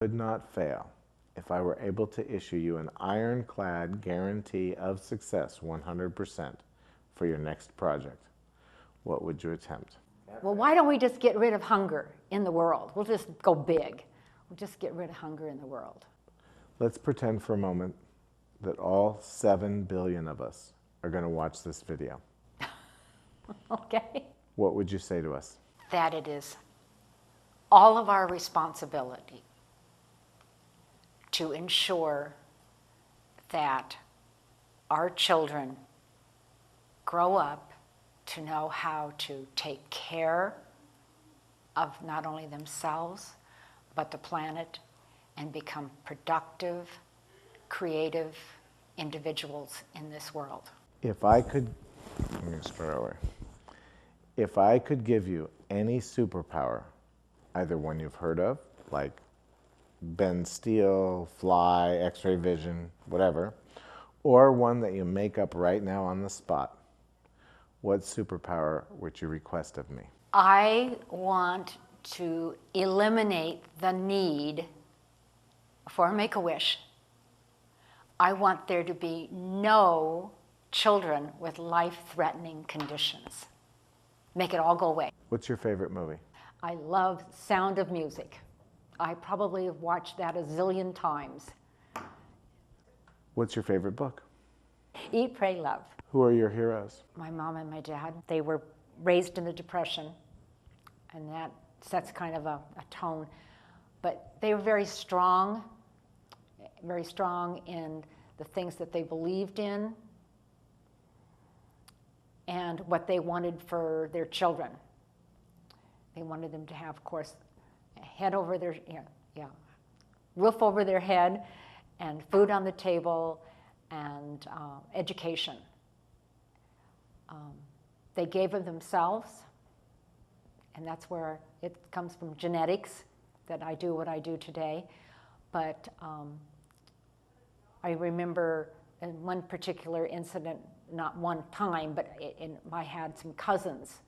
Could not fail if I were able to issue you an ironclad guarantee of success 100% for your next project, what would you attempt? Well, why don't we just get rid of hunger in the world? We'll just go big. We'll just get rid of hunger in the world. Let's pretend for a moment that all 7 billion of us are going to watch this video. Okay? What would you say to us? That it is all of our responsibility to ensure that our children grow up to know how to take care of not only themselves, but the planet, and become productive, creative individuals in this world. If I could, I'm going to start over. If I could give you any superpower, either one you've heard of, like bend steel, fly, x-ray vision, whatever, or one that you make up right now on the spot, what superpower would you request of me? I want to eliminate the need for a Make-A-Wish. I want there to be no children with life-threatening conditions. Make it all go away. What's your favorite movie? I love Sound of Music. I probably have watched that a zillion times. What's your favorite book? Eat, Pray, Love. Who are your heroes? My mom and my dad, they were raised in the Depression, and that sets kind of a tone. But they were very strong in the things that they believed in and what they wanted for their children. They wanted them to have, of course, a head over their, roof over their head, and food on the table, and education. They gave of themselves, and that's where it comes from genetics, that I do what I do today. But I remember in one particular incident, not one time, but I had some cousins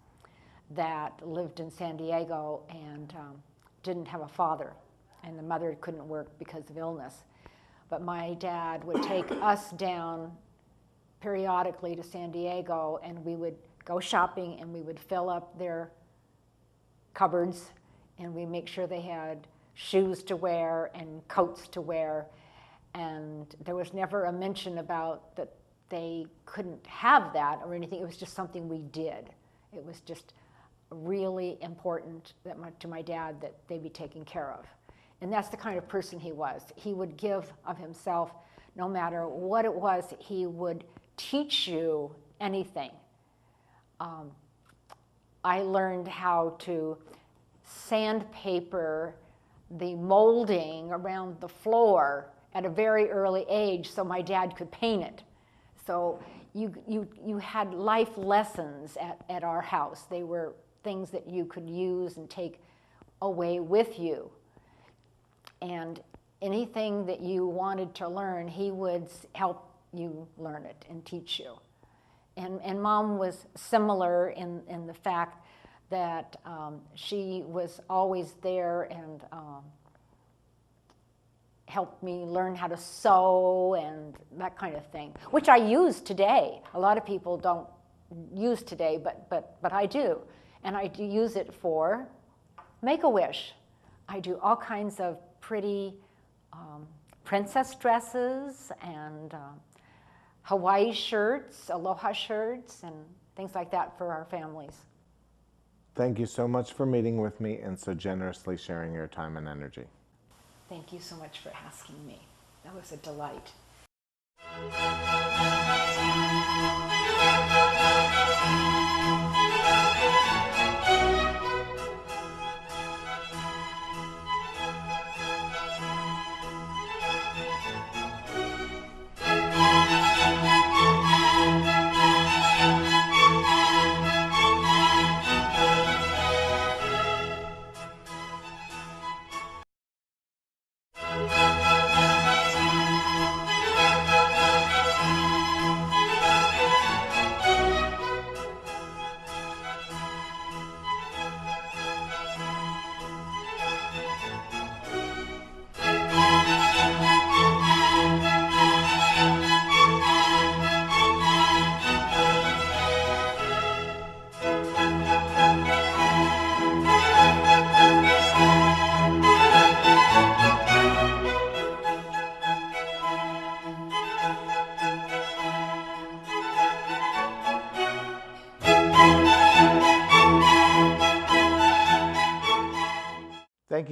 that lived in San Diego and didn't have a father, and the mother couldn't work because of illness. But my dad would take us down periodically to San Diego, and we would go shopping, and we would fill up their cupboards, and we make sure they had shoes to wear and coats to wear. And there was never a mention about that they couldn't have that or anything. It was just something we did. It was just really important to my dad that they be taken care of. And that's the kind of person he was. He would give of himself no matter what it was. He would teach you anything. I learned how to sandpaper the molding around the floor at a very early age so my dad could paint it. So you had life lessons at our house. They were things that you could use and take away with you. And anything that you wanted to learn, he would help you learn it and teach you. And Mom was similar in the fact that she was always there and helped me learn how to sew and that kind of thing, which I use today. A lot of people don't use today, but I do. And I do use it for Make-A-Wish. I do all kinds of pretty princess dresses and Hawaii shirts, aloha shirts, and things like that for our families. Thank you so much for meeting with me and so generously sharing your time and energy. Thank you so much for asking me. That was a delight.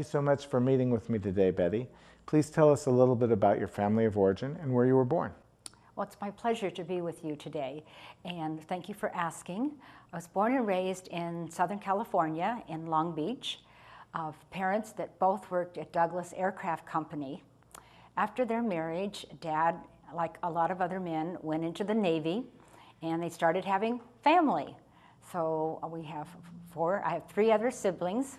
so much for meeting with me today, Betty. Please tell us a little bit about your family of origin and where you were born. Well, it's my pleasure to be with you today, and thank you for asking. I was born and raised in Southern California, in Long Beach, of parents that both worked at Douglas Aircraft Company. After their marriage, Dad, like a lot of other men, went into the Navy, and they started having family. So I have 3 other siblings,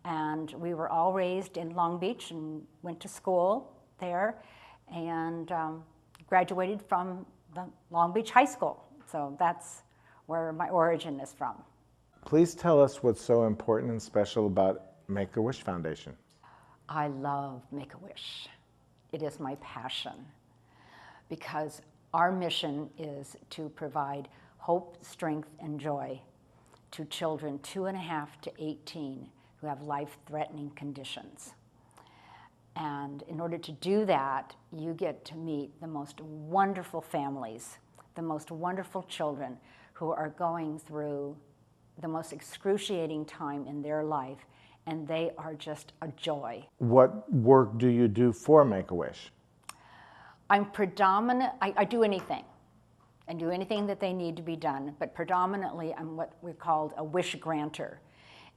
and we were all raised in Long Beach and went to school there, and graduated from the Long Beach High School. So that's where my origin is from. Please tell us what's so important and special about Make-A-Wish Foundation. I love Make-A-Wish. It is my passion because our mission is to provide hope, strength, and joy to children 2.5 to 18 who have life-threatening conditions. And in order to do that, you get to meet the most wonderful families, the most wonderful children who are going through the most excruciating time in their life, and they are just a joy. What work do you do for Make-A-Wish? I do anything. And do anything that they need to be done, but predominantly I'm what we called a wish granter.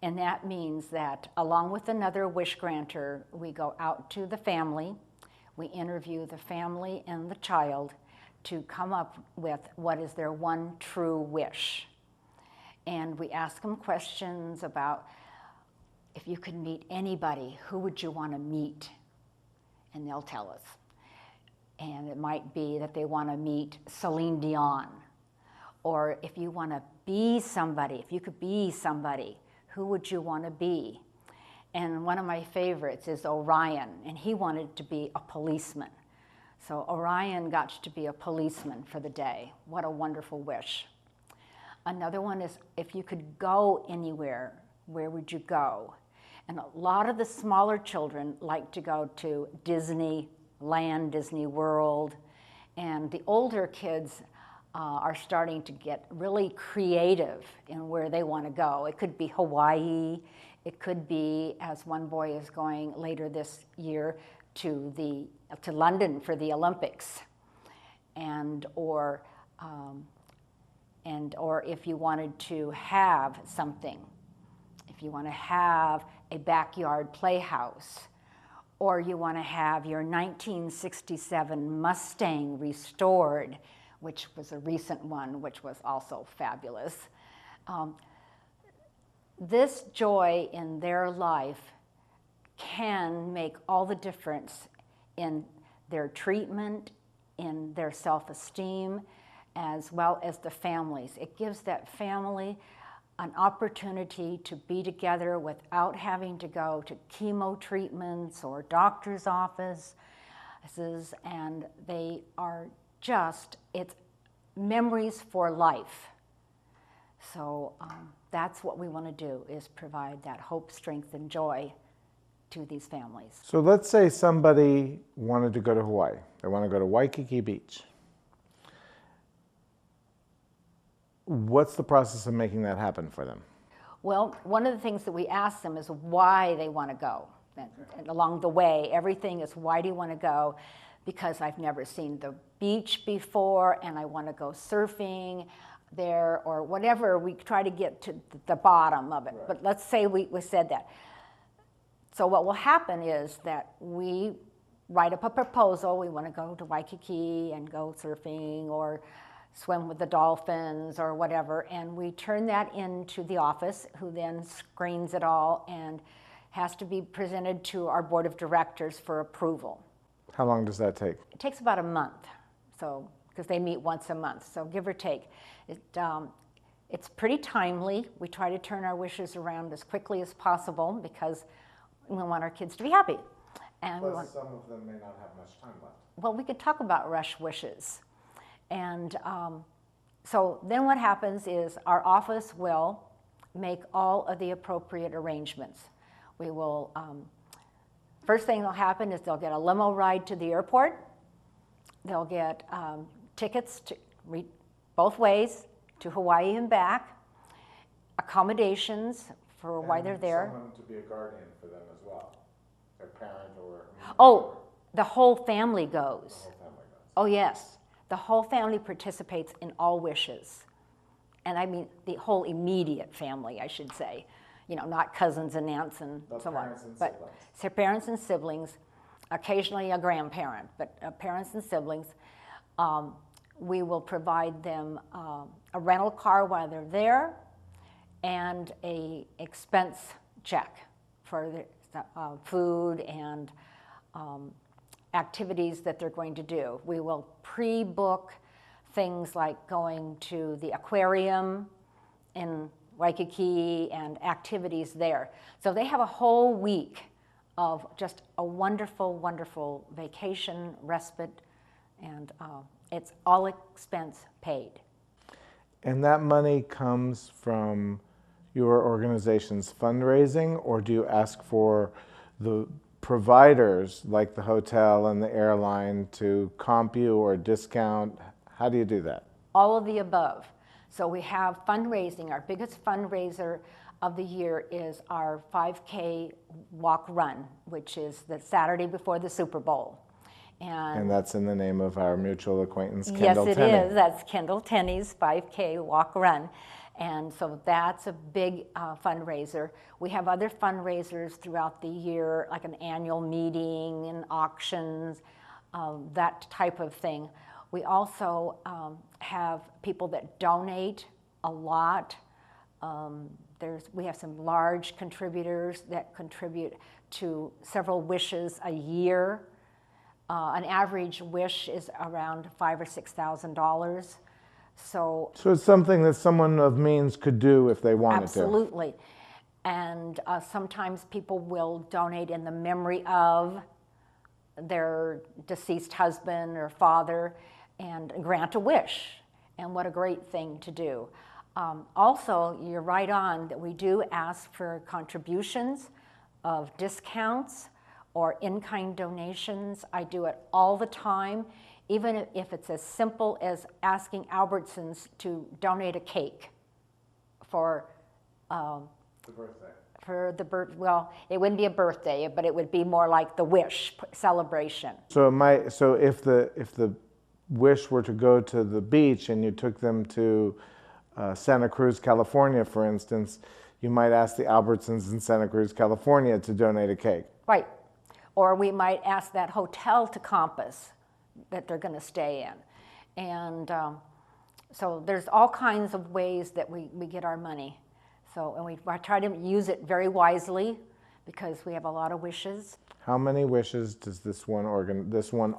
And that means that along with another wish granter, we go out to the family, we interview the family and the child to come up with what is their one true wish. And we ask them questions about, if you could meet anybody, who would you want to meet? And they'll tell us. And it might be that they want to meet Celine Dion. Or if you want to be somebody, if you could be somebody, who would you want to be? And one of my favorites is Orion, and he wanted to be a policeman. So Orion got to be a policeman for the day. What a wonderful wish. Another one is, if you could go anywhere, where would you go? And a lot of the smaller children like to go to Disneyland, Disney World, and the older kids are starting to get really creative in where they want to go. It could be Hawaii, it could be, as one boy is going later this year, to London for the Olympics, or if you wanted to have something, if you want to have a backyard playhouse, or you want to have your 1967 Mustang restored, which was a recent one, which was also fabulous. This joy in their life can make all the difference in their treatment, in their self-esteem, as well as the families. It gives that family an opportunity to be together without having to go to chemo treatments or doctor's offices, and they are just, it's memories for life. So that's what we want to do, is provide that hope, strength, and joy to these families. So let's say somebody wanted to go to Hawaii. They want to go to Waikiki Beach. What's the process of making that happen for them? Well, one of the things that we ask them is why they want to go. And along the way, everything is, why do you want to go? Because I've never seen the beach before, and I want to go surfing there, or whatever. We try to get to the bottom of it. Right. But let's say we said that. So what will happen is that we write up a proposal. We want to go to Waikiki and go surfing or swim with the dolphins or whatever, and we turn that into the office, who then screens it all and has to be presented to our board of directors for approval. How long does that take? It takes about a month, so because they meet once a month, so give or take. It's pretty timely. We try to turn our wishes around as quickly as possible because we want our kids to be happy. And plus, some of them may not have much time left. Well, we could talk about rush wishes. And so then what happens is our office will make all of the appropriate arrangements. We will, first thing that'll happen is they'll get a limo ride to the airport. They'll get tickets to both ways to Hawaii and back, accommodations for why they're there. Someone to be a guardian for them as well, their parent or. Oh, the whole family goes. The whole family goes. Oh, yes. The whole family participates in all wishes. And I mean the whole immediate family, I should say. You know, not cousins and aunts and so on. But parents and siblings, occasionally a grandparent, but parents and siblings. We will provide them a rental car while they're there and a expense check for the food and activities that they're going to do. We will pre-book things like going to the aquarium in Waikiki and activities there. So they have a whole week of just a wonderful, wonderful vacation, respite, and it's all expense paid. And that money comes from your organization's fundraising, or do you ask for the providers like the hotel and the airline to comp you or discount? How do you do that? All of the above. So we have fundraising. Our biggest fundraiser of the year is our 5K walk run, which is the Saturday before the Super Bowl. And that's in the name of our mutual acquaintance, Kendall Yes, it Tenney. is. That's Kendall Tenney's 5K walk run. And so that's a big fundraiser. We have other fundraisers throughout the year, like an annual meeting and auctions, that type of thing. We also have people that donate a lot. We have some large contributors that contribute to several wishes a year. An average wish is around $5,000 or $6,000. So it's something that someone of means could do if they wanted to. Absolutely. And sometimes people will donate in the memory of their deceased husband or father and grant a wish. And what a great thing to do. Also, you're right on that we do ask for contributions of discounts or in-kind donations. I do it all the time, even if it's as simple as asking Albertsons to donate a cake for The birthday. well, it wouldn't be a birthday, but it would be more like the wish celebration. So if the wish were to go to the beach and you took them to Santa Cruz, California, for instance, you might ask the Albertsons in Santa Cruz, California to donate a cake. Right. Or we might ask that hotel to comp us that they're going to stay in. And so there's all kinds of ways that we get our money. So, and we try to use it very wisely because we have a lot of wishes. How many wishes does this one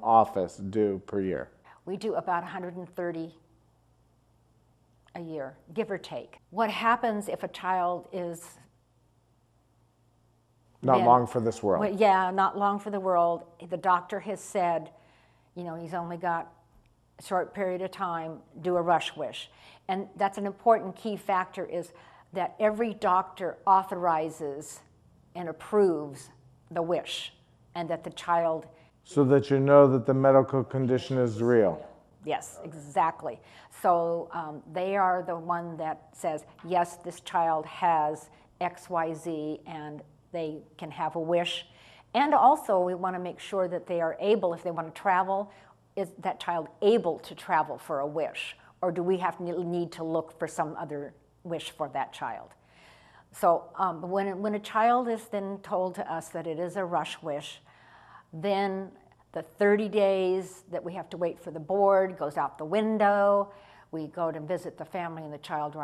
office do per year? We do about 130 a year, give or take. What happens if a child is Not long for this world. Well, yeah, not long for the world. The doctor has said, you know, he's only got a short period of time, do a rush wish. And that's an important key factor is that every doctor authorizes and approves the wish and that the child... So that you know that the medical condition is real. Yes, exactly. So they are the one that says, yes, this child has XYZ and they can have a wish. And also we want to make sure that they are able, if they want to travel, is that child able to travel for a wish? Or do we need to look for some other wish for that child? So when a child is then told to us that it is a rush wish, then the 30 days that we have to wait for the board goes out the window. We go to visit the family and the child